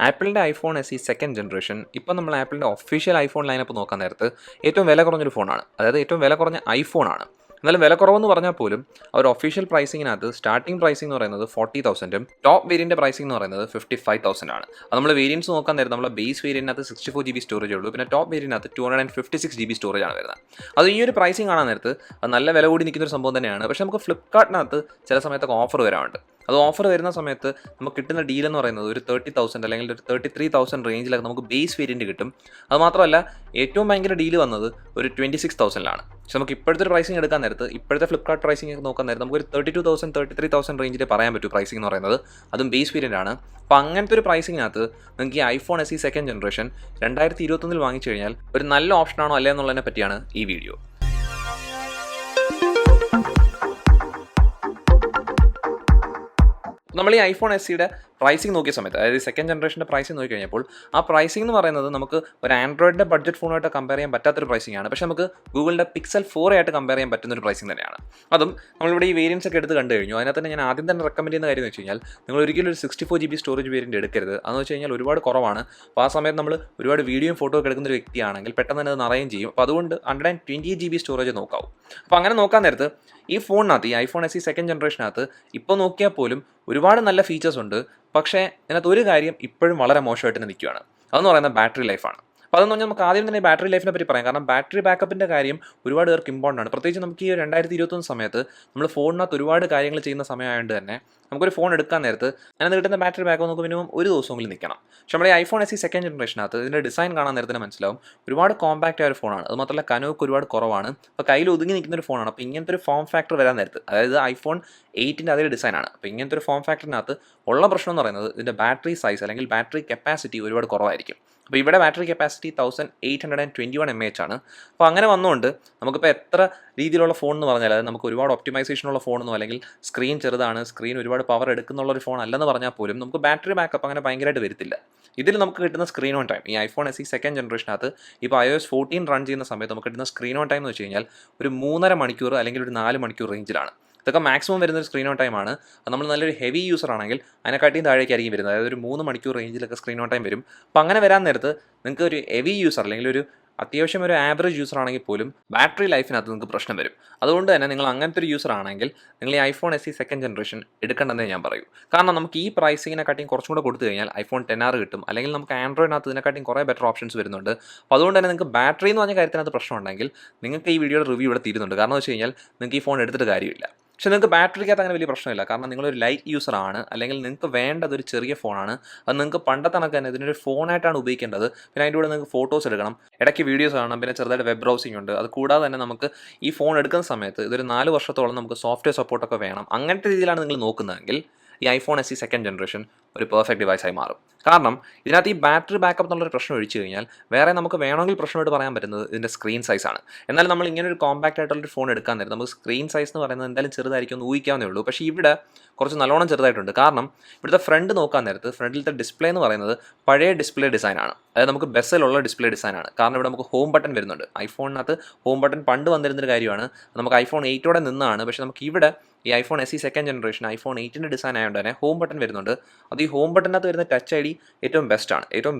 ആപ്പിളിൻ്റെ iPhone SE second generation ഇപ്പോൾ നമ്മൾ ആപ്പിളിൻ്റെ ഒഫീഷ്യൽ ഐഫോൺ ലൈനപ്പ് നോക്കാൻ നേരത്ത് ഏറ്റവും വില കുറഞ്ഞൊരു ഫോണാണ്. അതായത് ഏറ്റവും വില കുറഞ്ഞ ഐഫോണാണ്. എന്നാലും വില കുറവെന്ന് പറഞ്ഞാൽ പോലും അവർ ഒഫീഷ്യൽ പ്രൈസിങ്ങിനകത്ത് സ്റ്റാർട്ടിംഗ് പ്രൈസിംഗ് എന്ന് പറയുന്നത് 40,000ഉം ടോപ്പ് വേരിയൻ്റെ പ്രൈസിംഗ് എന്ന് പറയുന്നത് 55,000 ആണ്. അത് നമ്മൾ വേരിയൻസ് നോക്കാൻ നേരം നമ്മളെ ബേസ് വേരിയൻറ്റിനകത്ത് 64 GB സ്റ്റോറേജ് ഉള്ളൂ. പിന്നെ ടോപ്പ് വേരിയൻറ്റിനകത്ത് 256 GB സ്റ്റോറേജ് ആണ് വരുന്നത്. അത് ഈ ഒരു പ്രൈസിംഗ് കാണാൻ നേരത്ത് അത് നല്ല വില കൂടി നിൽക്കുന്ന ഒരു സംഭവം തന്നെയാണ്. പക്ഷേ നമുക്ക് ഫ്ലിപ്കാർട്ടിനകത്ത് ചില സമയത്തൊക്കെ ഓഫർ വരാറുണ്ട്. അത് ഓഫർ വരുന്ന സമയത്ത് നമുക്ക് കിട്ടുന്ന ഡീൽ എന്ന് പറയുന്നത് ഒരു 30,000 അല്ലെങ്കിൽ ഒരു 33,000 റേഞ്ചിലൊക്കെ നമുക്ക് ബേസ് വേരിയൻറ്റ് കിട്ടും. അത് മാത്രമല്ല ഏറ്റവും ഭയങ്കര ഡീൽ വന്നത് ഒരു 26,000ലാണ്. പക്ഷെ നമുക്ക് ഇപ്പോഴത്തെ ഒരു പ്രൈസിംഗ് എടുക്കാൻ നേരത്ത് ഇപ്പോഴത്തെ ഫ്ലിപ്കാർട്ട് പ്രൈസിംഗ് ഒക്കെ നോക്കാൻ നേരത്ത് നമുക്ക് ഒരു 32,000 33,000 റേഞ്ചിൽ പറയാൻ പറ്റും പ്രൈസിംഗ് എന്ന് പറയുന്നത്. അതും ബേസ് വേരിയൻ്റ് ആണ്. അപ്പോൾ അങ്ങനത്തെ ഒരു പ്രൈസിങ്ങിനകത്ത് നിങ്ങൾക്ക് ഈ ഐഫോൺ SE സെക്കൻഡ് ജനറേഷൻ 2021 വാങ്ങിച്ചു കഴിഞ്ഞാൽ ഒരു നല്ല ഓപ്ഷനാണോ അല്ലേ എന്നുള്ളതിനെ പറ്റിയാണ് ഈ വീഡിയോ. നമ്മൾ ഈ ഐഫോൺ SEയുടെ പ്രൈസിംഗ് നോക്കിയ സമയത്ത്, അതായത് സെക്കൻഡ് ജനറേഷൻ്റെ പ്രൈസിംഗ് നോക്കി കഴിഞ്ഞപ്പോൾ ആ പ്രൈസിംഗ് എന്ന് പറയുന്നത് നമുക്ക് ഒരു ആൻഡ്രോയിഡിൻ്റെ ബഡ്ജറ്റ് ഫോണായിട്ട് കമ്പയർ ചെയ്യാൻ പറ്റാത്തൊരു പ്രൈസിംഗ് ആണ്. പക്ഷേ നമുക്ക് ഗൂഗിളിൻ്റെ Pixel 4 ആയിട്ട് കമ്പയർ ചെയ്യാൻ പറ്റുന്ന ഒരു പ്രൈസിംഗ് തന്നെയാണ്. അതും നമ്മളിവിടെ ഈ വേരിയൻസ് ഒക്കെ എടുത്ത് കണ്ടു കഴിഞ്ഞു. അതിനകത്ത് തന്നെ ഞാൻ ആദ്യം തന്നെ റെക്കമെൻഡ് ചെയ്യുന്ന കാര്യം എന്ന് വെച്ച് കഴിഞ്ഞാൽ നിങ്ങൾ ഒരിക്കലും ഒരു 64 GB സ്റ്റോറേജ് വേരിയൻറ്റ് എടുക്കരുത്. അതെന്ന് വെച്ച് കഴിഞ്ഞാൽ ഒരുപാട് കുറവാണ്. അപ്പോൾ ആ സമയത്ത് നമ്മൾ ഒരുപാട് വീഡിയോയും ഫോട്ടോ ഒക്കെ എടുക്കുന്ന ഒരു വ്യക്തിയാണെങ്കിൽ പെട്ടെന്ന് തന്നെ അത് നിറയും ചെയ്യും. അപ്പോൾ അതുകൊണ്ട് 128 GB സ്റ്റോറേജ് നോക്കാവും. അപ്പോൾ അങ്ങനെ നോക്കാൻ നേരത്ത് ഈ ഫോണിനകത്ത്, ഈ ഐഫോൺ SE സെക്കൻഡ് ജനറേഷനകത്ത് ഇപ്പോൾ നോക്കിയാൽ പോലും ഒരുപാട് നല്ല ഫീച്ചേഴ്സ് ഉണ്ട്. പക്ഷേ ഇതിനകത്ത് ഒരു കാര്യം ഇപ്പോഴും വളരെ മോശമായിട്ട് തന്നെ നിൽക്കുകയാണ്. അതെന്ന് പറയുന്നത് ബാറ്ററി ലൈഫാണ്. അപ്പോൾ അതെന്ന് പറഞ്ഞാൽ നമുക്ക് ആദ്യം തന്നെ ബാറ്ററി ലൈഫിനെ പറ്റി പറയാം. കാരണം ബാറ്ററി ബാക്കപ്പിൻ്റെ കാര്യം ഒരുപാട് പേർക്ക് ഇമ്പോർട്ടൻ്റ് ആണ്. പ്രത്യേകിച്ച് നമുക്ക് ഈ 2021 സമയത്ത് നമ്മൾ ഫോണിനകത്ത് ഒരുപാട് കാര്യങ്ങൾ ചെയ്യുന്ന സമയമായതുകൊണ്ട് തന്നെ നമുക്കൊരു ഫോൺ എടുക്കാൻ നേരത്ത് അതിനകത്ത് കിട്ടുന്ന ബാറ്ററി ബാക്കപ്പ് നമുക്ക് മിനിമം ഒരു ദിവസമെങ്കിലും നിൽക്കണം. പക്ഷേ നമ്മുടെ ഐഫോൺ SE സെക്കൻഡ് ജനറേഷനകത്ത് ഇതിൻ്റെ ഡിസൈൻ കാണാൻ നേരത്തിന് മനസ്സിലാവും ഒരുപാട് കോമ്പാക്റ്റ് ആയ ഒരു ഫോണാണ്. അത് മാത്രമല്ല കനമൊക്കെ ഒരുപാട് കുറവാണ്. അപ്പോൾ കയ്യിൽ ഒതുങ്ങി നിൽക്കുന്ന ഒരു ഫോണാണ്. അപ്പോൾ ഇങ്ങനത്തെ ഒരു ഫോം ഫാക്ടർ വരാൻ നേരത്ത്, അതായത് ഐഫോൺ 8ൻ്റെ അതേ ഡിസൈനാണ്. അപ്പോൾ ഇങ്ങനത്തെ ഒരു ഫോം ഫാക്ടറിനകത്ത് ഉള്ള പ്രശ്നം എന്ന് പറയുന്നത് ഇതിൻ്റെ ബാറ്ററി സൈസ് അല്ലെങ്കിൽ ബാറ്ററി കപ്പാസിറ്റി ഒരുപാട് കുറവായിരിക്കും. അപ്പോൾ ഇവിടെ ബാറ്ററി കപ്പാസിറ്റി 1821 mAh ആണ്. അപ്പോൾ അങ്ങനെ വന്നുകൊണ്ട് നമുക്കിപ്പോൾ എത്ര രീതിയിലുള്ള ഫോൺ എന്ന് പറഞ്ഞാൽ, അതായത് നമുക്ക് ഒരുപാട് ഒപ്റ്റിമൈസേഷനുള്ള ഫോണൊന്നും അല്ലെങ്കിൽ സ്ക്രീൻ ചെറുതാണ്, സ്ക്രീൻ ഒരുപാട് പവർ എടുക്കുന്നുള്ള ഒരു ഫോൺ അല്ലെന്ന് പറഞ്ഞാൽ പോലും നമുക്ക് ബാറ്ററി ബാക്കപ്പ് അങ്ങനെ ഭയങ്കരമായിട്ട് വരത്തില്ല. ഇതിൽ നമുക്ക് കിട്ടുന്ന സ്ക്രീൻ ഓൺ ടൈം ഈ ഐഫോൺ SE സെക്കൻഡ് ജനറേഷനകത്ത് ഇപ്പോൾ iOS 14 റൺ ചെയ്യുന്ന സമയത്ത് നമുക്ക് കിട്ടുന്ന സ്ക്രീൻ ഓൺ ടൈം എന്ന് വെച്ച് കഴിഞ്ഞാൽ ഒരു 3.5 മണിക്കൂർ അല്ലെങ്കിൽ ഒരു 4 മണിക്കൂർ റേഞ്ചിലാണ്. ഇതൊക്കെ മാക്സിമം വരുന്നൊരു സ്ക്രീൻ ഓൺ ടൈമാണ്. അത് നമ്മൾ നല്ലൊരു ഹെവി യൂസർ ആണെങ്കിൽ അതിനെക്കാട്ടിയും താഴേക്കായിരിക്കും വരുന്നത്. അതായത് ഒരു 3 മണിക്കൂർ റേഞ്ചിലൊക്കെ സ്ക്രീൻ ഓൺ ടൈം വരും. അപ്പോൾ അങ്ങനെ വരാൻ നേരത്ത് നിങ്ങൾക്ക് ഒരു ഹെവി യൂസർ അല്ലെങ്കിൽ ഒരു അത്യാവശ്യം ഒരു ആവറേജ് യൂസർ ആണെങ്കിൽ പോലും ബാറ്ററി ലൈഫിനകത്ത് നിങ്ങൾക്ക് പ്രശ്നം വരും. അതുകൊണ്ട് തന്നെ നിങ്ങൾ അങ്ങനത്തെ ഒരു യൂസർ ആണെങ്കിൽ നിങ്ങൾ ഈ ഐഫോൺ SE സെക്കൻഡ് ജനറേഷൻ എടുക്കേണ്ടതെന്നേ ഞാൻ പറയൂ. കാരണം നമുക്ക് ഈ പ്രൈസിങ്ങിനെക്കാട്ടിയും കുറച്ചും കൂടെ കൊടുത്തു കഴിഞ്ഞാൽ ഐഫോൺ 10R കിട്ടും. അല്ലെങ്കിൽ നമുക്ക് ആൻഡ്രോയിഡിനകത്ത് ഇതിനെക്കാട്ടിയും കുറേ ബെറ്റർ ഓപ്ഷൻസ് വരുന്നുണ്ട്. അപ്പോൾ അതുകൊണ്ട് തന്നെ നിങ്ങൾക്ക് ബാറ്ററി എന്ന് പറഞ്ഞ കാര്യത്തിനകത്ത് പ്രശ്നം ഉണ്ടെങ്കിൽ നിങ്ങൾക്ക് ഈ വീഡിയോയുടെ റിവ്യൂ ഇവിടെ തീരുന്നുണ്ട്. കാരണം എന്ന് വെച്ച് കഴിഞ്ഞാൽ നിങ്ങൾക്ക് ഈ ഫോൺ എടുത്തിട്ട് കാര്യമില്ല. പക്ഷേ നിങ്ങൾക്ക് ബാറ്ററിക്കകത്ത് അങ്ങനെ വലിയ പ്രശ്നമില്ല. കാരണം നിങ്ങളൊരു ലൈറ്റ് യൂസർ ആണ്, അല്ലെങ്കിൽ നിങ്ങൾക്ക് വേണ്ടത് ഒരു ചെറിയ ഫോണാണ്. അത് നിങ്ങൾക്ക് പണ്ടത്തെ കണക്ക് തന്നെ ഇതിനൊരു ഫോണായിട്ടാണ് ഉപയോഗിക്കേണ്ടത്. പിന്നെ അതിൻ്റെ കൂടെ നിങ്ങൾക്ക് ഫോട്ടോസ് എടുക്കണം, ഇടയ്ക്ക് വീഡിയോസ് കാണണം, പിന്നെ ചെറുതായിട്ട് വെബ് ബ്രൗസിംഗ് ഉണ്ട്. അത് കൂടാതെ തന്നെ നമുക്ക് ഈ ഫോൺ എടുക്കുന്ന സമയത്ത് ഇതൊരു 4 വർഷത്തോളം നമുക്ക് സോഫ്റ്റ്വെയർ സപ്പോർട്ടൊക്കെ വേണം. അങ്ങനത്തെ രീതിയിലാണ് നിങ്ങൾ നോക്കുന്നതെങ്കിൽ ഈ ഐഫോൺ SE സെക്കൻഡ് ജനറേഷൻ ഒരു പെർഫെക്റ്റ് ഡിവൈസായി മാറും. കാരണം ഇതിനകത്ത് ഈ ബാറ്ററി ബാക്കപ്പ് എന്നുള്ളൊരു പ്രശ്നം ഒഴിച്ചു കഴിഞ്ഞാൽ വേറെ നമുക്ക് വേണമെങ്കിൽ പ്രശ്നമായിട്ട് പറയാൻ പറ്റുന്നത് ഇതിൻ്റെ സ്ക്രീൻ സൈസാണ്. എന്നാൽ നമ്മൾ ഇങ്ങനെ ഒരു കോമ്പാക്റ്റ് ആയിട്ടുള്ളൊരു ഫോൺ എടുക്കാൻ നേരം നമുക്ക് സ്ക്രീൻ സൈസ് എന്ന് പറയുന്നത് എന്തായാലും ചെറുതായിരിക്കും, ഒന്ന് ഊഹിക്കാവുന്നേ ഉള്ളൂ. പക്ഷേ ഇവിടെ കുറച്ച് നല്ലോണം ചെറുതായിട്ടുണ്ട്. കാരണം ഇവിടുത്തെ ഫ്രണ്ട് നോക്കാൻ നേരത്ത് ഫ്രണ്ടിലത്തെ ഡിസ്പ്ലേ എന്ന് പറയുന്നത് പഴയ ഡിസ്പ്ലേ ഡിസൈനാണ്. അതായത് നമുക്ക് ബെസലുള്ള ഡിസ്പ്ലേ ഡിസൈനാണ്. കാരണം ഇവിടെ നമുക്ക് ഹോം ബട്ടൺ വരുന്നുണ്ട്. ഐഫോണിനകത്ത് ഹോം ബട്ടൺ പണ്ട് വന്നിരുന്നൊരു കാര്യമാണ്. നമുക്ക് ഐഫോൺ 8ഓടെ നിന്നാണ്. പക്ഷേ നമുക്ക് ഇവിടെ ഈ iPhone SE second generation iPhone 8ൻ്റെ ഡിസൈൻ ആയതുകൊണ്ട് തന്നെ ഹോം ബട്ടൺ വരുന്നുണ്ട്. അത് ഈ ഹോം ബട്ടണിനകത്ത് വരുന്ന ടച്ച് ID ഏറ്റവും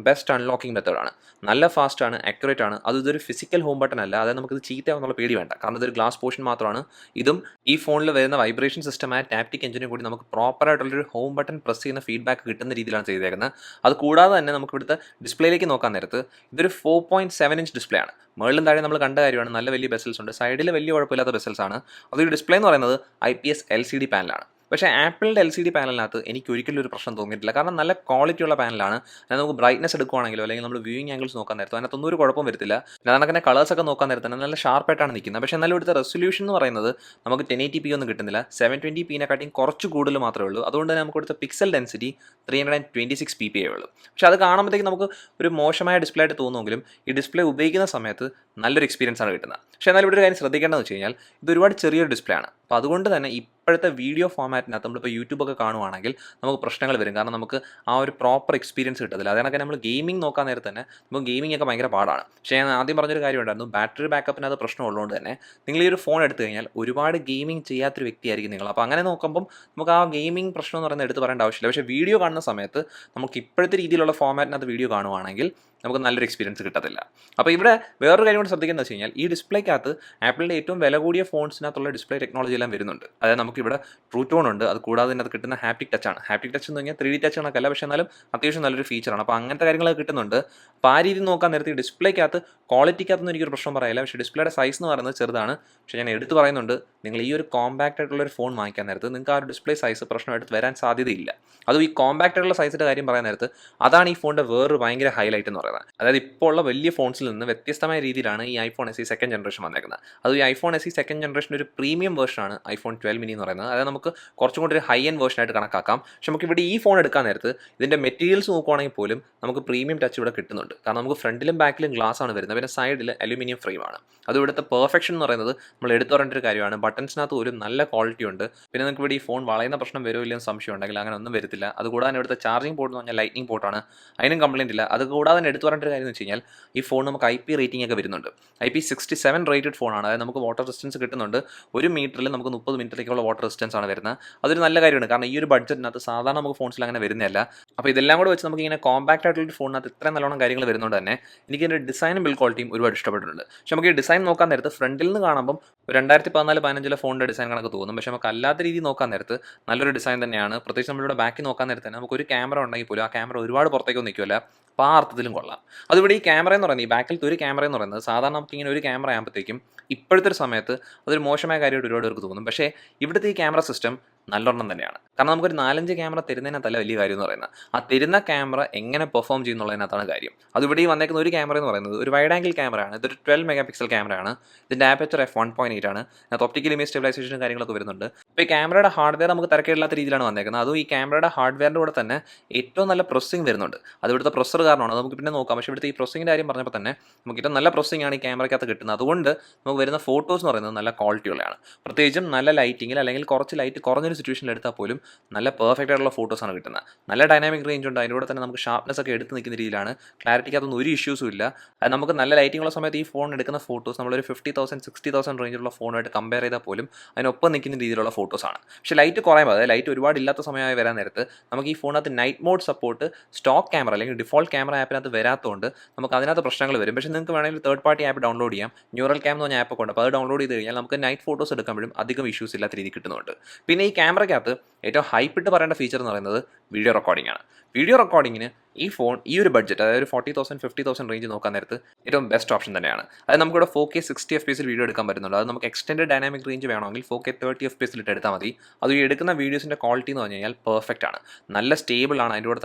ബെസ്റ്റ് അൺലോക്കിംഗ് മെത്തേഡാണ്. നല്ല ഫാസ്റ്റാണ്, ആക്യുറേറ്റ് ആണ്. അത് ഇതൊരു ഫിസിക്കൽ ഹോം ബട്ടൺ അല്ല. അതായത് നമുക്കിത് ചീത്തയാവുന്നുള്ള പേടി വേണ്ട. കാരണം ഇതൊരു ഗ്ലാസ് പോർഷൻ മാത്രമാണ്. ഇതും ഈ ഫോണിൽ വരുന്ന വൈബ്രേഷൻ സിസ്റ്റമായ ടാപ്റ്റിക് എഞ്ചിനും കൂടി നമുക്ക് പ്രോപ്പറായിട്ടുള്ളൊരു ഹോം ബട്ടൺ പ്രസ് ചെയ്യുന്ന ഫീഡ്ബാക്ക് കിട്ടുന്ന രീതിയിലാണ് ചെയ്തേക്കുന്നത്. അത് കൂടാതെ തന്നെ നമുക്ക് ഇവിടുത്തെ ഡിസ്പ്ലേയിലേക്ക് നോക്കാൻ നേരത്ത് ഇതൊരു 4.7 ഇഞ്ച് ഡിസ്പ്ലേ ആണ്. മുകളിലും താഴെ നമ്മൾ കണ്ട കാര്യമാണ്. നല്ല വലിയ ബെസൽസ് ഉണ്ട്. സൈഡിൽ വലിയ കുഴപ്പമില്ലാത്ത ബെസൽസ് ആണ്. അതൊരു ഡിസ്പ്ലേ എന്ന് പറയുന്നത് IPS LCD പാനലാണ്. പക്ഷേ ആപ്പിളിൻ്റെ LCD പാനലിനകത്ത് എനിക്ക് ഒരിക്കലും ഒരു പ്രശ്നം തോന്നിയിട്ടില്ല. കാരണം നല്ല ക്വാളിറ്റിയുള്ള പാനലാണ്. അതിന് നമുക്ക് ബ്രൈറ്റ്നസ് എടുക്കുകയാണെങ്കിലോ അല്ലെങ്കിൽ നമ്മൾ വ്യൂയിങ് ആംഗിൾസ് നോക്കാൻ നേരത്തോ അതിനകത്തൊന്നും ഒരു കുഴപ്പം വരത്തില്ല. പിന്നെ അതിനൊക്കെ കളേഴ്സൊക്കെ നോക്കാൻ നേരത്തെ നല്ല ഷാർപ്പായിട്ടാണ് നിൽക്കുന്നത്. പക്ഷേ എന്നാലും ഇവിടുത്തെ റെസൊല്യൂഷൻ എന്ന് പറയുന്നത് നമുക്ക് 1080p ഒന്നും കിട്ടുന്നില്ല. 720pനെക്കാട്ടിയും കുറച്ച് കൂടുതൽ മാത്രമേ ഉള്ളൂ. അതുകൊണ്ട് തന്നെ നമുക്ക് ഇവിടുത്തെ പിക്സൽ ഡെൻസിറ്റി 326 ppi ഉള്ളൂ. പക്ഷേ അത് കാണുമ്പോഴത്തേക്ക് നമുക്ക് ഒരു മോശമായ ഡിസ്പ്ലേ ആയിട്ട് തോന്നുമെങ്കിലും ഈ ഡിസ്പ്ലേ ഉപയോഗിക്കുന്ന സമയത്ത് നല്ലൊരു എക്സ്പീരിയൻസ് ആണ് കിട്ടുന്നത്. പക്ഷേ എന്നാലും ഇവിടെ ഒരു കാര്യം ശ്രദ്ധിക്കേണ്ടതെന്ന് വെച്ച് കഴിഞ്ഞാൽ ഇത് ഒരുപാട് ചെറിയൊരു ഡിസ്പ്ലേ ആണ്. അപ്പോൾ അതുകൊണ്ട് തന്നെ ഇപ്പോഴത്തെ വീഡിയോ ഫോമാറ്റിനകത്ത് നമ്മളിപ്പോൾ യൂട്യൂബൊക്കെ കാണുവാണെങ്കിൽ നമുക്ക് പ്രശ്നങ്ങൾ വരും. കാരണം നമുക്ക് ആ ഒരു പ്രോപ്പർ എക്സ്പീരിയൻസ് കിട്ടത്തില്ല. അതിനൊക്കെ നമ്മൾ ഗെയിമിംഗ് നോക്കാൻ നേരത്ത് തന്നെ നമുക്ക് ഗെയിമിംഗ് ഒക്കെ ഭയങ്കര പാടാണ്. പക്ഷേ ഞാൻ ആദ്യം പറഞ്ഞൊരു കാര്യം ഉണ്ടായിരുന്നു, ബാറ്ററി ബാക്കപ്പിനകത്ത് പ്രശ്നം ഉള്ളതുകൊണ്ട് തന്നെ നിങ്ങൾ ഈ ഒരു ഫോൺ എടുത്തു കഴിഞ്ഞാൽ ഒരുപാട് ഗെയിമിംഗ് ചെയ്യാത്തൊരു വ്യക്തിയായിരിക്കും നിങ്ങൾ. അപ്പോൾ അങ്ങനെ നോക്കുമ്പം നമുക്ക് ആ ഗെയിമിംഗ് പ്രശ്നം എന്ന് പറയുന്നത് എടുത്ത് പറയേണ്ട ആവശ്യമില്ല. പക്ഷേ വീഡിയോ കാണുന്ന സമയത്ത് നമുക്ക് ഇപ്പോഴത്തെ രീതിയിലുള്ള ഫോമാറ്റിനകത്ത് വീഡിയോ കാണുവാണെങ്കിൽ നമുക്ക് നല്ലൊരു എക്സ്പീരിയൻസ് കിട്ടത്തില്ല. അപ്പോൾ ഇവിടെ വേറൊരു കാര്യം കൂടി ശ്രദ്ധിക്കുന്നത് വെച്ച് കഴിഞ്ഞാൽ ഈ ഡിസ്പ്ലേക്കകത്ത് ആപ്പിളിൻ്റെ ഏറ്റവും വില കൂടിയ ഫോൺസിനകത്തുള്ള ഡിസ്പ്ലേ ടെക്നോളജി എല്ലാം വരുന്നുണ്ട്. അതായത് നമുക്കിവിടെ ട്രൂ ടോൺ ഉണ്ട്, അത് കൂടാതെ അതിനകത്ത് കിട്ടുന്ന ഹാപ്റ്റിക് ടച്ച് ആണ്. ഹാപ്റ്റിക് ടച്ച് എന്ന് പറഞ്ഞാൽ 3D ടച്ച് കണക്കല്ല, പക്ഷേ എന്നാലും അത്യാവശ്യം നല്ലൊരു ഫീച്ചറാണ്. അപ്പോൾ അങ്ങനത്തെ കാര്യങ്ങളൊക്കെ കിട്ടുന്നുണ്ട്. അപ്പോൾ ആ രീതി നോക്കാൻ നേരത്തെ ഡിസ്പ്ലേക്കകത്ത് ക്വാളിറ്റിക്കകത്തൊന്നും എനിക്കൊരു പ്രശ്നം പറയില്ല. പക്ഷേ ഡിസ്പ്ലേയുടെ സൈസ് എന്ന് പറയുന്നത് ചെറുതാണ്. പക്ഷേ ഞാൻ എടുത്ത് പറയുന്നുണ്ട്, നിങ്ങൾ ഈ ഒരു കോമ്പാക്റ്റ് ആയിട്ടുള്ള ഒരു ഫോൺ വാങ്ങിക്കാൻ നേരത്ത് നിങ്ങൾക്ക് ആ ഒരു ഡിസ്പ്ലേ സൈസ് പ്രശ്നമായിട്ട് വരാൻ സാധ്യതയില്ല. അതും ഈ കോമ്പാക്റ്റ് ആയിട്ടുള്ള സൈസിൻ്റെ കാര്യം പറയാൻ നേരത്ത് അതാണ് ഈ ഫോണിൻ്റെ വേറൊരു ഭയങ്കര ഹൈലൈറ്റ് എന്ന് പറയുന്നത്. അതായത് ഇപ്പോൾ ഉള്ള വലിയ ഫോൺസിൽ നിന്ന് വ്യത്യസ്തമായ രീതിയിലാണ് ഈ ഐഫോൺ SE സെക്കൻഡ് ജനറേഷൻ വന്നേക്കുന്നത്. അത് ഈ ഐഫോൺ SE സെക്കൻഡ് ജനറേഷൻ്റെ ഒരു പ്രീമിയം വേർഷനാണ് iPhone 12 mini എന്ന് പറയുന്നത്. അതായത് നമുക്ക് കുറച്ചും കൂടി ഒരു ഹൈ എൻഡ് വേർഷനായിട്ട് കണക്കാക്കാം. പക്ഷേ നമുക്ക് ഇവിടെ ഈ ഫോൺ എടുക്കാൻ നേരത്ത് ഇതിൻ്റെ മെറ്റീരിയൽസ് നോക്കുവാണെങ്കിൽ പോലും നമുക്ക് പ്രീമിയം ടച്ച് ഇവിടെ കിട്ടുന്നുണ്ട്. കാരണം നമുക്ക് ഫ്രണ്ടിലും ബാക്കിലും ഗ്ലാസ് ആണ് വരുന്നത്, പിന്നെ സൈഡിൽ അലുമിനിയം ഫ്രെയിമാണ്. അത് ഇവിടുത്തെ പെർഫെക്ഷൻ എന്ന് പറയുന്നത് നമ്മൾ എടുത്തു പറയേണ്ട ഒരു കാര്യമാണ്. ബട്ടൺസിനകത്ത് ഒരു നല്ല ക്വാളിറ്റി ഉണ്ട്. പിന്നെ നിങ്ങൾക്ക് ഇവിടെ ഈ ഫോൺ വളയുന്ന പ്രശ്നം വരുമോ ഇല്ലെന്ന് സംശയം ഉണ്ടെങ്കിൽ അങ്ങനെ ഒന്നും വരത്തില്ല. അതുകൂടാതെ ഇവിടുത്തെ ചാർജിങ് പോർട്ട് എന്ന് പറഞ്ഞാൽ ലൈറ്റിംഗ് പോർട്ടാണ്, അതിനും കംപ്ലയിൻ്റ് ഇല്ല. അതുകൂടാതെ തന്നെ എടുത്തു പറയേണ്ട ഒരു കാര്യം എന്ന് വെച്ച് കഴിഞ്ഞാൽ ഈ ഫോൺ നമുക്ക് IP റേറ്റിംഗ് ഒക്കെ വരുന്നുണ്ട്. IP67 റേറ്റഡ് ഫോണാണ്. അതായത് നമുക്ക് വാട്ടർ റെസിസ്റ്റൻസ് കിട്ടുന്നുണ്ട്. 1 മീറ്ററിൽ നമുക്ക് 30 മിനിറ്റിലേക്കുള്ള വാട്ടർ റെസിസ്റ്റൻസ് ആണ് വരുന്നത്. അതൊരു നല്ല കാര്യമാണ്. കാരണം ഈ ഒരു ബഡ്ജറ്റിനകത്ത് സാധാരണ നമുക്ക് ഫോൺസിൽ അങ്ങനെ വരുന്നില്ല. അപ്പോൾ ഇതെല്ലാം കൂടെ വെച്ച് നമുക്ക് ഇങ്ങനെ കോമ്പാക്റ്റ് ആയിട്ടുള്ള ഫോണിനകത്ത് ഇത്രയും നല്ലോണം കാര്യങ്ങൾ വരുന്നുണ്ട് തന്നെ എനിക്ക് ഇതിൻ്റെ ഡിസൈനും ബിൽഡ് ക്വാളിറ്റിയും ഒരുപാട് ഇഷ്ടപ്പെട്ടിട്ടുണ്ട്. പക്ഷേ നമുക്ക് ഈ ഡിസൈൻ നോക്കാൻ നേരത്ത് ഫ്രണ്ടിൽ നിന്ന് കാണുമ്പോൾ 2014-15 ഫോണിൻ്റെ ഡിസൈൻ കണക്ക് തോന്നും. പക്ഷേ നമുക്ക് അല്ലാത്ത രീതി നോക്കാൻ നേരത്ത് നല്ലൊരു ഡിസൈൻ തന്നെയാണ്. പ്രത്യേകിച്ച് നമ്മളിവിടെ ബാക്കിൽ നോക്കാൻ നേരത്ത് തന്നെ നമുക്കൊരു ക്യാമറ ഉണ്ടെങ്കിൽ പോലും ആ ക്യാമറ ഒരുപാട് പുറത്തേക്കൊന്നും നിൽക്കില്ല. അപ്പോൾ ആ അർത്ഥത്തിലും കൊള്ളാം. അതുപോലെ ഈ ക്യാമറ എന്ന് പറയുന്നത്, ഈ ബാക്കിലത്തെ ഒരു ക്യാമറ എന്ന് പറയുന്നത് സാധാരണ നമുക്ക് ഇങ്ങനെ ഒരു ക്യാമറ ആകുമ്പോഴത്തേക്കും ഇപ്പോഴത്തെ ഒരു സമയത്ത് അതൊരു മോശമായ കാര്യമായിട്ട് ഒരുപാട് പേർക്ക് തോന്നും. പക്ഷേ ഇവിടുത്തെ ഈ ക്യാമറ സിസ്റ്റം നല്ലൊരെണ്ണം തന്നെയാണ്. കാരണം നമുക്കൊരു 4-5 ക്യാമറ തരുന്നതിനകത്തല്ല വലിയ കാര്യം എന്ന് പറയുന്നത്, ആ തരുന്ന ക്യാമറ എങ്ങനെ പെർഫോം ചെയ്യുന്നുള്ളതിനകത്താണ് കാര്യം. അതിവിടെ ഈ വന്നേക്കുന്ന ഒരു ക്യാമറ എന്ന് പറയുന്നത് ഒരു വൈഡ് ആംഗിൾ ക്യാമറയാണ്. ഇതൊരു 12 മെഗാ പിക്സൽ ക്യാമറയാണ്. ഇതിൻ്റെ ആപ്പേച്ചർ f1.8 ആണ്. അതിനകത്ത് ഒപ്റ്റിക്കൽ ഇമേജ് സ്റ്റെബിലൈസേഷനും കാര്യങ്ങളൊക്കെ വരുന്നുണ്ട്. ഇപ്പോൾ ഈ ക്യാമറയുടെ ഹാർഡ്വെയർ നമുക്ക് തിരക്കേടില്ലാത്ത രീതിയിലാണ് വന്നേക്കുന്നത്. അതും ഈ ക്യാമറയുടെ ഹാർഡ്വെയറിൻ്റെ കൂടെ തന്നെ ഏറ്റവും നല്ല പ്രോസസ്സിംഗ് വരുന്നുണ്ട്. അത് ഇവിടുത്തെ പ്രൊസർ കാരണമാണ്, നമുക്ക് പിന്നെ നോക്കാം. പക്ഷേ ഇവിടുത്തെ ഈ പ്രോസസ്സിങ്ങിൻ്റെ കാര്യം പറഞ്ഞപ്പോൾ തന്നെ നമുക്ക് ഏറ്റവും നല്ല പ്രോസസ്സിംഗ് ആണ് ഈ ക്യാമറയ്ക്കകത്ത് കിട്ടുന്നത്. അതുകൊണ്ട് നമുക്ക് വരുന്ന ഫോട്ടോസ് എന്ന് പറയുന്നത് നല്ല ക്വാളിറ്റി ഉള്ളതാണ്. പ്രത്യേകിച്ചും നല്ല ലൈറ്റിങ്ങിൽ അല്ലെങ്കിൽ കുറച്ച് ലൈറ്റ് കുറഞ്ഞൊരു സിറ്റുവേഷനിൽ എടുത്താൽ പോലും നല്ല പെർഫെക്റ്റ് ആയിട്ടുള്ള ഫോട്ടോസാണ് കിട്ടുന്നത്. നല്ല ഡൈനാമിക് റേഞ്ച് ഉണ്ട്. അതിലൂടെ തന്നെ നമുക്ക് ഷാർപ്നെസ് ഒക്കെ എടുത്ത് നിൽക്കുന്ന രീതിയിലാണ്. ക്ലാരിറ്റിക്കകത്തൊന്നും ഒരു ഇഷ്യൂസും ഇല്ല. അത് നമുക്ക് നല്ല ലൈറ്റിംഗ് ഉള്ള സമയത്ത് ഈ ഫോൺ എടുക്കുന്ന ഫോട്ടോസ് നമ്മളൊരു 50,000-60,000 റേഞ്ചിലുള്ള ഫോണായിട്ട് കമ്പയർ ചെയ്താൽ പോലും അതിനൊപ്പം നിൽക്കുന്ന രീതിയിലുള്ള ഫോട്ടോസാണ്. പക്ഷേ ലൈറ്റ് കുറയുമ്പോൾ, അതായത് ലൈറ്റ് ഒരുപാട് ഇല്ലാത്ത സമയമായി വരാൻ നേരത്ത് നമുക്ക് ഈ ഫോണിനകത്ത് night mode support stock camera അല്ലെങ്കിൽ ഡിഫോൾട്ട് ക്യാമറ ആപ്പിനകത്ത് വരാത്തതുകൊണ്ട് നമുക്ക് അതിനകത്ത് പ്രശ്നങ്ങൾ വരും. പക്ഷേ നിങ്ങൾക്ക് വേണമെങ്കിൽ തേർഡ് പാർട്ടി ആപ്പ് ഡൗൺലോഡ് ചെയ്യാം. ന്യൂറൽ ക്യാം എന്ന് പറഞ്ഞ ആപ്പ് ഉണ്ട്. അപ്പോൾ അത് ഡൗൺലോഡ് ചെയ്ത് കഴിഞ്ഞാൽ നമുക്ക് നൈറ്റ് ഫോട്ടോസ് എടുക്കുമ്പോഴും അധികം ഇഷ്യൂസ് ഇല്ലാത്ത രീതി കിട്ടുന്നുണ്ട്. പിന്നെ ഈ ക്യാമറയ്ക്കകത്ത് ഏറ്റവും ഹൈപ്പിട്ട് പറയേണ്ട ഫീച്ചർ എന്ന് പറയുന്നത് വീഡിയോ റെക്കോർഡിംഗ് ആണ്. വീഡിയോ റെക്കോർഡിങ്ങിന് ഈ ഫോൺ ഈ ഒരു ബഡ്ജറ്റ്, അതായത് 40,000-50,000 റേഞ്ച് നോക്കാൻ നേരത്ത് ഏറ്റവും ബെസ്റ്റ് ഓപ്ഷൻ തന്നെയാണ്. അതായത് നമുക്കിവിടെ 4K 60 FPS വീഡിയോ എടുക്കാൻ പറ്റുന്നുണ്ട്. അത് നമുക്ക് എക്സ്റ്റൻഡ് ഡൈനാമിക് റേഞ്ച് വേണമെങ്കിൽ 4K 30 FPS ഇട്ട് എടുത്താൽ മതി. അത് ഈ എടുക്കുന്ന വീഡിയോസിൻ്റെ ക്വാളിറ്റി എന്ന് പറഞ്ഞു കഴിഞ്ഞാൽ പെർഫെക്റ്റ് ആണ്, നല്ല സ്റ്റേബിൾ ആണ്. അതിൻ്റെ കൂടെ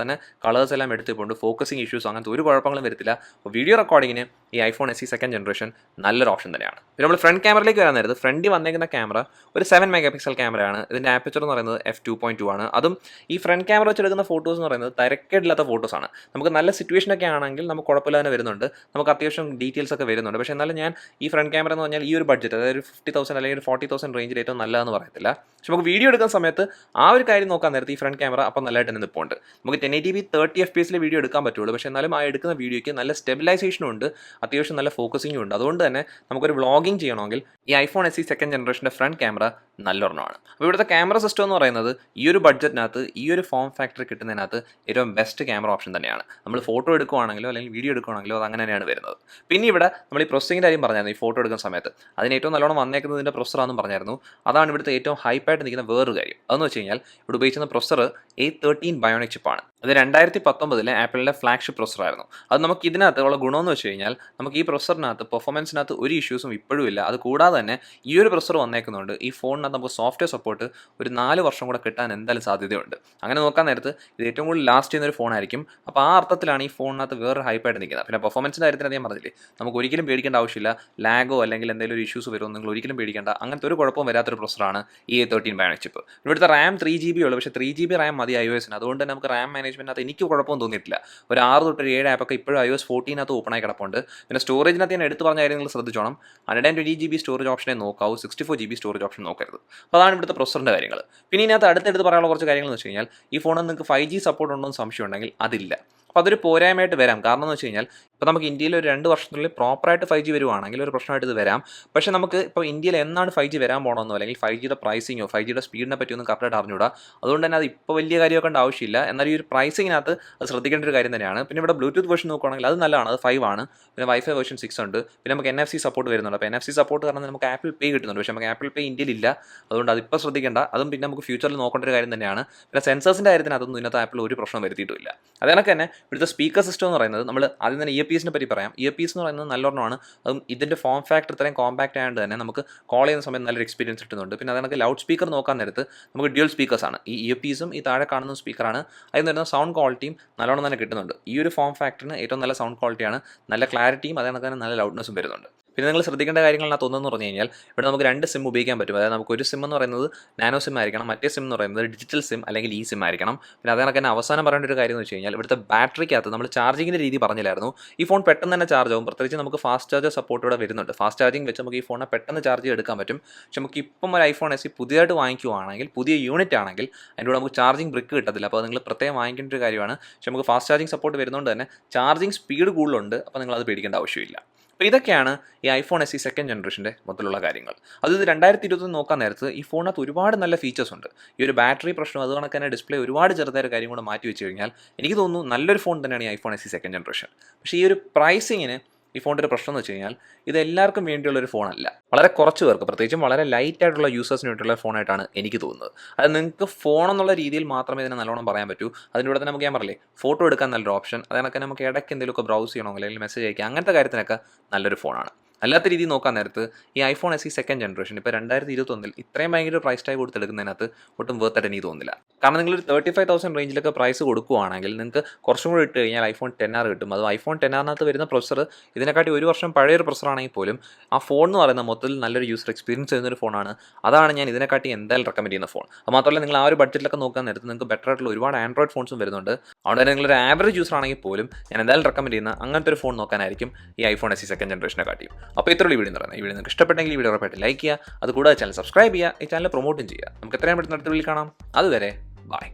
തന്നെ കളേഴ്സ് എല്ലാം എടുത്തുകൊണ്ട് ഫോക്കസിങ് ഇഷ്യൂസ് അങ്ങനത്തെ ഒരു കുഴപ്പങ്ങളും വരത്തില്ല. അപ്പോൾ വീഡിയോ റെക്കോർഡിങ്ങിന് ഈ iPhone SE സെക്കൻഡ് ജനറേഷൻ നല്ലൊരു ഓപ്ഷൻ തന്നെയാണ്. പിന്നെ നമ്മൾ ഫ്രണ്ട് ക്യാമറയിലേക്ക് വരാൻ നേരത്ത് ഫ്രണ്ടിൽ വന്നേക്കുന്ന ക്യാമറ ഒരു 7 മെഗാ പിക്സൽ ക്യാമറയാണ്. ഇതിൻ്റെ ആപ്പേച്ചർ എന്ന് പറയുന്നത് f2.2 ആണ്. അതും ഈ ഫ്രണ്ട് ക്യാമറ വെച്ചെടുക്കുന്ന ഫോട്ടോസ് എന്ന് പറയുന്നത് തിരക്കേടില്ലാത്ത ഫോട്ടോസാണ്. നമുക്ക് നല്ല സിറ്റുവേഷനൊക്കെ ആണെങ്കിൽ നമുക്ക് കുഴപ്പമില്ല തന്നെ വരുന്നുണ്ട്. നമുക്ക് അത്യാവശ്യം ഡീറ്റെയിൽസ് ഒക്കെ വരുന്നുണ്ട്. പക്ഷേ എന്നാലും ഞാൻ ഈ ഫ്രണ്ട് ക്യാമറ എന്ന് പറഞ്ഞാൽ ഈ ഒരു ബഡ്ജറ്റ്, അതായത് 50,000 അല്ലെങ്കിൽ 40,000 റേഞ്ചിൽ ഏറ്റവും നല്ലതെന്ന് പറയത്തില്ല. പക്ഷെ നമുക്ക് വീഡിയോ എടുക്കുന്ന സമയത്ത് ആ ഒരു കാര്യം നോക്കാൻ നേരത്തെ ഈ ഫ്രണ്ട് ക്യാമറ അപ്പം നല്ലതായിട്ട് തന്നെ നിൽപ്പുണ്ട്. നമുക്ക് 1080p 30 FPS വീഡിയോ എടുക്കാൻ പറ്റുള്ളൂ. പക്ഷേ എന്നാലും ആ എടുക്കുന്ന വീഡിയോയ്ക്ക് നല്ല സ്റ്റെബിലൈസേഷനും ഉണ്ട്, അത്യാവശ്യം നല്ല ഫോക്കസിങ്ങും ഉണ്ട്. അതുകൊണ്ട് തന്നെ നമുക്കൊരു വ്ളോഗിങ് ചെയ്യണമെങ്കിൽ ഈ iPhone SE സെക്കൻഡ് ജനറേഷൻ്റെ ഫ്രണ്ട് ക്യാമറ നല്ലൊരെണ്ണമാണ്. അപ്പോൾ ഇവിടുത്തെ ക്യാമറ സിസ്റ്റം എന്ന് പറയുന്നത് ഈ ഒരു ബഡ്ജറ്റിനകത്ത് ഈ ഒരു ഫോം ഫാക്ടർ കിട്ടുന്നതിനകത്ത് ഏറ്റവും ബെസ്റ്റ് ക്യാമറ ഓപ്ഷൻ തന്നെയാണ്. നമ്മൾ ഫോട്ടോ എടുക്കുകയാണെങ്കിലോ അല്ലെങ്കിൽ വീഡിയോ എടുക്കുകയാണെങ്കിലോ അത് അങ്ങനെ തന്നെയാണ് വരുന്നത്. പിന്നെ ഇവിടെ നമ്മൾ ഈ പ്രോസസ്സിങ്ങിൻ്റെ കാര്യം പറഞ്ഞായിരുന്നു. ഈ ഫോട്ടോ എടുക്കുന്ന സമയത്ത് അതിന് ഏറ്റവും നല്ലോണം വന്നേക്കുന്നതിൻ്റെ പ്രൊസറാണെന്നും പറഞ്ഞായിരുന്നു. അതാണ് ഇവിടുത്തെ ഏറ്റവും ഹൈപ്പായിട്ട് നിൽക്കുന്ന വേറൊരു കാര്യം. അതെന്ന് വെച്ച് കഴിഞ്ഞാൽ ഇവിടെ ഉപയോഗിക്കുന്ന പ്രൊസർ A13 ബയോണിക് ചിപ്പാണ്. അത് 2019 ആപ്പിളിൻ്റെ ഫ്ലാഗ്ഷിപ്പ് പ്രൊസറായിരുന്നു. അത് നമുക്ക് ഇതിനകത്ത് ഉള്ള ഗുണമെന്ന് വെച്ച് കഴിഞ്ഞാൽ നമുക്ക് ഈ പ്രൊസറിനകത്ത് പെർഫോമൻസിനകത്ത് ഒരു ഇഷ്യൂസും ഇപ്പോഴും ഇല്ല. അത് കൂടാതെ തന്നെ ഈ ഒരു പ്രൊസർ വന്നേക്കുന്നുണ്ട് ഈ ഫോണിനകത്ത് നമുക്ക് സോഫ്റ്റ്വെയർ സപ്പോർട്ട് ഒരു 4 വർഷം കൂടെ കിട്ടാൻ എന്തായാലും സാധ്യതയുണ്ട്. അങ്ങനെ നോക്കാൻ നേരത്ത് ഇത് ഏറ്റവും കൂടുതൽ ലാസ്റ്റ് ചെയ്യുന്ന ഒരു ഫോണായിരിക്കും. അപ്പോൾ ആ അർത്ഥത്തിലാണ് ഈ ഫോണിനകത്ത് വേറെ ഹൈപ്പായിട്ട് നിൽക്കുന്നത്. പിന്നെ പെർഫോമൻസിൻ്റെ കാര്യത്തിൽ അധികം പറഞ്ഞില്ലേ, നമുക്ക് ഒരിക്കലും പേടിക്കേണ്ട ആവശ്യമില്ല. ലാഗോ അല്ലെങ്കിൽ എന്തെങ്കിലും ഒരു ഇഷ്യൂസ് വരുമോ നിങ്ങൾ ഒരിക്കലും പേടിക്കേണ്ട. അങ്ങനത്തെ ഒരു കുഴപ്പവും വരാത്തൊരു പ്രൊസറാണ് ഈ A13 ബയോണിക് ചിപ്പ്. ഇവിടുത്തെ RAM 3GB ഉള്ളൂ. പക്ഷേ 3GB RAM മതി iOS-ന്. അതുകൊണ്ട് തന്നെ നമുക്ക് RAM മാനേജ്മെൻറ്റിനകത്ത് എനിക്ക് കുഴപ്പമൊന്നും തോന്നിയിട്ടില്ല. ഒരു 6 തൊട്ട് 7 ആപ്പൊക്കെ ഇപ്പോഴും iOS 14 ഓപ്പണായി കിടപ്പുണ്ട്. പിന്നെ സ്റ്റോറേജിനകത്ത് ഞാൻ എടുത്ത് പറഞ്ഞ കാര്യങ്ങൾ ശ്രദ്ധിച്ചോണം. 120 GB സ്റ്റോറേജ് ഓപ്ഷനെ നോക്കാവൂ, 64 GB സ്റ്റോറേജ് ഓപ്ഷൻ നോക്കരുത്. അപ്പോൾ അതാണ് ഇവിടുത്തെ പ്രൊസറിൻ്റെ കാര്യങ്ങൾ. പിന്നെ ഇതിനകത്ത് അടുത്തെടുത്ത് പറയാനുള്ള കുറച്ച് കാര്യങ്ങൾ എന്ന് വെച്ച് കഴിഞ്ഞാൽ ഈ ഫോണിൽ നിങ്ങൾക്ക് 5G സപ്പോർട്ട് ഉണ്ടോ എന്ന് സംശയം ഉണ്ടെങ്കിൽ അതില്ല. അപ്പോൾ അതൊരു പോരായ്മയായിട്ട് വരാം. കാരണം എന്ന് വെച്ച് കഴിഞ്ഞാൽ ഇപ്പോൾ നമുക്ക് ഇന്ത്യയിൽ ഒരു 2 വർഷത്തിനുള്ളിൽ പ്രോപ്പറായിട്ട് 5G വരുവാണെങ്കിൽ ഒരു പ്രശ്നമായിട്ട് ഇത് വരാം. പക്ഷേ നമുക്ക് ഇപ്പോൾ ഇന്ത്യയിൽ എന്നാണ് 5G വരാൻ പോകണമെന്നോ അല്ലെങ്കിൽ 5Gയുടെ പ്രൈസിങ്ങോ 5Gയുടെ സ്പീഡിനെ പറ്റിയൊന്നും കറക്റ്റായിട്ട് അറിഞ്ഞൂടാ. അതുകൊണ്ട് തന്നെ അത് ഇപ്പോൾ വലിയ കാര്യമൊക്കെ ആവശ്യമില്ല. എന്നാൽ ഈ ഒരു പ്രൈസിങ്ങിനകത്ത് അത് ശ്രദ്ധിക്കേണ്ട ഒരു കാര്യം തന്നെയാണ്. പിന്നെ ഇവിടെ ബ്ലൂടൂത്ത് വേർഷൻ നോക്കുകയാണെങ്കിൽ അത് നല്ലതാണ്, അത് 5 ആണ്. പിന്നെ വൈഫൈ വേർഷൻ 6 ഉണ്ട്. പിന്നെ നമുക്ക് NFC സപ്പോർട്ട് വരുന്നുണ്ട്. അപ്പോൾ NFC സപ്പോർട്ട് കാരണം നമുക്ക് ആപ്പിൾ പേ കിട്ടുന്നുണ്ട്. പക്ഷേ നമുക്ക് ആപ്പിൾ പേ ഇന്ത്യയിലില്ല. അതുകൊണ്ട് അതിപ്പോൾ ശ്രദ്ധിക്കേണ്ട. അതും പിന്നെ നമുക്ക് ഫ്യൂച്ചറിൽ നോക്കേണ്ട ഒരു കാര്യം തന്നെയാണ്. പിന്നെ സെൻസേഴ്സിൻ്റെ കാര്യത്തിന് അതൊന്നും ഇതിനകത്ത് ആപ്പിൾ ഒരു പ്രശ്നം വരുത്തിയിട്ടില്ല. അതുകണക്ക് തന്നെ ഇവിടുത്തെ സ്പീക്കർ സിസ്റ്റം എന്ന് പറയുന്നത് നമ്മൾ ആദ്യം തന്നെ ഇയർപീസിനെ പറ്റി പറയാം. ഇയർപീസ് എന്ന് പറയുന്നത് നല്ലൊരെണ്ണമാണ്. അതും ഇതിൻ്റെ ഫോം ഫാക്ടർ ഇത്രയും കോമ്പാക്റ്റ് ആയതുകൊണ്ട് തന്നെ നമുക്ക് കോൾ ചെയ്യുന്ന സമയത്ത് നല്ലൊരു എക്സ്പീരിയൻസ് കിട്ടുന്നുണ്ട്. പിന്നെ അതിനൊക്കെ ലൗഡ് സ്പീക്കർ നോക്കാൻ നേരത്ത് നമുക്ക് ഡ്യുവൽ സ്പീക്കേഴ്സാണ്. ഈ ഇയർപീസും ഈ താഴെ കാണുന്ന സ്പീക്കറാണ്. അതിൽ വരുന്ന സൗണ്ട് ക്വാളിറ്റിയും നല്ലോണം തന്നെ കിട്ടുന്നുണ്ട്. ഈ ഒരു ഫോം ഫാക്ടറിന് ഏറ്റവും നല്ല സൗണ്ട് ക്വാളിറ്റിയാണ്, നല്ല ക്ലാരിറ്റിയും അതിനൊക്കെ തന്നെ നല്ല ലൗഡ്നെസ്സും വരുന്നുണ്ട്. പിന്നെ നിങ്ങൾ ശ്രദ്ധിക്കേണ്ട കാര്യങ്ങളാണ് തോന്നുന്നു പറഞ്ഞു കഴിഞ്ഞാൽ ഇവിടെ നമുക്ക് 2 സിം ഉപയോഗിക്കാൻ പറ്റും. അതായത് നമുക്ക് ഒരു സിം എന്ന് പറയുന്നത് നാനോ സിം ആയിരിക്കണം, മറ്റേ സിം എന്ന് പറയുന്നത് ഡിജിറ്റൽ സിം അല്ലെങ്കിൽ ഈ സിം ആയിരിക്കണം. പിന്നെ അതിനൊക്കെ തന്നെ അവസാനം പറയേണ്ട ഒരു കാര്യം എന്ന് വെച്ച് കഴിഞ്ഞാൽ ഇവിടുത്തെ ബാറ്ററിക്കകത്ത് നമ്മൾ ചാർജിങ്ങിൻ്റെ രീതി പറഞ്ഞില്ലായിരുന്നു. ഈ ഫോൺ പെട്ടെന്ന് തന്നെ ചാർജ് ആവും. പ്രത്യേകിച്ച് നമുക്ക് ഫാസ്റ്റ് ചാർജർ സപ്പോർട്ട് ഇവിടെ വരുന്നുണ്ട്. ഫാസ്റ്റ് ചാർജിങ് വെച്ച് നമുക്ക് ഈ ഫോണിനെ പെട്ടെന്ന് ചാർജ് എടുക്കാൻ പറ്റും. പക്ഷേ നമുക്ക് ഇപ്പം ഒരു iPhone SE പുതിയതായിട്ട് വാങ്ങിക്കുവാണെങ്കിൽ, പുതിയ യൂണിറ്റ് ആണെങ്കിൽ അതിൻ്റെ കൂടെ നമുക്ക് ചാർജിങ് ബ്രിക്ക് കിട്ടത്തില്ല. അപ്പോൾ നിങ്ങൾ പ്രത്യേകം വാങ്ങിക്കേണ്ട ഒരു കാര്യമാണ്. പക്ഷേ നമുക്ക് ഫാസ്റ്റ് ചാർജിങ് സപ്പോർട്ട് വരുന്നതുകൊണ്ട് തന്നെ ചാർജിങ് സ്പീഡ് കൂടുതലുണ്ട്. അപ്പോൾ നിങ്ങൾ അത് പേടിക്കേണ്ട ആവശ്യമില്ല. അപ്പോൾ ഇതൊക്കെയാണ് ഈ iPhone SE സെക്കൻഡ് ജനറേഷൻ്റെ മൊത്തത്തിലുള്ള കാര്യങ്ങൾ. അത് 2020 നോക്കാൻ നേരത്ത് ഈ ഫോണിനകത്ത് ഒരുപാട് നല്ല ഫീച്ചേഴ്സ് ഉണ്ട്. ഈ ഒരു ബാറ്ററി പ്രശ്നം അത് കണക്ക് തന്നെ ഡിസ്പ്ലേ ഒരുപാട് ചെറുതായ കാര്യം കൂടെ മാറ്റി വെച്ച് കഴിഞ്ഞാൽ എനിക്ക് തോന്നുന്നു നല്ലൊരു ഫോൺ തന്നെയാണ് ഈ iPhone SE സെക്കൻഡ് ജനറേഷൻ. പക്ഷേ ഈ ഒരു പ്രൈസിങ്ങിന് ഈ ഫോണിൻ്റെ ഒരു പ്രശ്നം എന്ന് വെച്ച് കഴിഞ്ഞാൽ ഇത് എല്ലാവർക്കും വേണ്ടിയുള്ളൊരു ഫോണല്ല. വളരെ കുറച്ച് പേർക്ക്, പ്രത്യേകിച്ചും വളരെ ലൈറ്റ് ആയിട്ടുള്ള യൂസേഴ്സിന് വേണ്ടിയുള്ള ഫോണായിട്ടാണ് എനിക്ക് തോന്നുന്നത്. അത് നിങ്ങൾക്ക് ഫോൺ എന്നുള്ള രീതിയിൽ മാത്രമേ ഇതിനെ നല്ലോണം പറയാൻ പറ്റൂ. അതിൻ്റെ കൂടെ തന്നെ നമുക്ക് ഞാൻ പറഞ്ഞില്ലേ ഫോട്ടോ എടുക്കാൻ നല്ലൊരു ഓപ്ഷൻ, അതിനൊക്കെ നമുക്ക് ഇടയ്ക്ക് എന്തെങ്കിലുമൊക്കെ ബ്രൗസ് ചെയ്യണമെങ്കിൽ അല്ലെങ്കിൽ മെസ്സേജ് അയക്കുക, അങ്ങനത്തെ കാര്യത്തിനൊക്കെ നല്ലൊരു ഫോണാണ്. അല്ലാത്ത രീതിയിൽ നോക്കാൻ നേരത്ത് ഈ iPhone SE സെക്കൻഡ് ജനറേഷൻ ഇപ്പോൾ 2021 ഇത്രയും ഭയങ്കര പ്രൈസ് ടാഗ് കൊടുത്തെടുക്കുന്നതിനകത്ത് ഒട്ടും വേർത്തായിട്ട് എനിക്ക് തോന്നുന്നില്ല. കാരണം നിങ്ങളൊരു 35,000 റേഞ്ചിലൊക്കെ പ്രൈസ് കൊടുക്കുകയാണെങ്കിൽ നിങ്ങൾക്ക് കുറച്ചും കൂടി ഇട്ട് കഴിഞ്ഞാൽ iPhone XR കിട്ടും. അത് iPhone XRനകത്ത് വരുന്ന പ്രൊസസ്സർ ഇതിനെക്കാട്ടി ഒരു വർഷം പഴയൊരു പ്രൊസസ്സറാണെങ്കിൽ പോലും ആ ഫോൺ എന്ന് പറയുന്ന മൊത്തത്തിൽ നല്ലൊരു യൂസർ എക്സ്പീരിയൻസ് ചെയ്യുന്നൊരു ഫോണാണ്. അതാണ് ഞാൻ ഇതിനെക്കാട്ടി എന്തായാലും റെക്കമെൻഡ് ചെയ്യുന്ന ഫോൺ. അത് മാത്രമല്ല നിങ്ങൾ ആ ഒരു ബഡ്ജറ്റിലൊക്കെ നോക്കാൻ നേരത്ത് നിങ്ങൾക്ക് ബെറ്റർ ആയിട്ടുള്ള ഒരുപാട് ആൻഡ്രോയിഡ് ഫോൺസും വരുന്നുണ്ട്. അതുകൊണ്ട് തന്നെ നിങ്ങളൊരു ആവറേജ് യൂസർ ആണെങ്കിൽ പോലും ഞാൻ എന്തായാലും റെക്കമെൻഡ് ചെയ്യുന്ന അങ്ങനത്തെ ഒരു ഫോൺ നോക്കാനായിരിക്കും ഈ iPhone SE സെക്കൻഡ് ജനറേഷനെ കാട്ടിയും. അപ്പോൾ ഇത്രയുള്ള വീഡിയോ എന്ന് പറയുന്നത്. ഈ വീഡിയോ നിങ്ങൾക്ക് ഇഷ്ടപ്പെട്ടെങ്കിൽ ഈ വീഡിയോ ഉറപ്പായിട്ട് ലൈക്ക് ചെയ്യുക. അതുകൂടാതെ ചാനൽ സബ്സ്ക്രൈബ് ചെയ്യുക, ഈ ചാനൽ പ്രൊമോട്ടും ചെയ്യുക. നമുക്ക് എത്രയും പെട്ടെന്ന് അടുത്ത വീഡിയോയിൽ കാണാം. അതുവരെ ബൈ.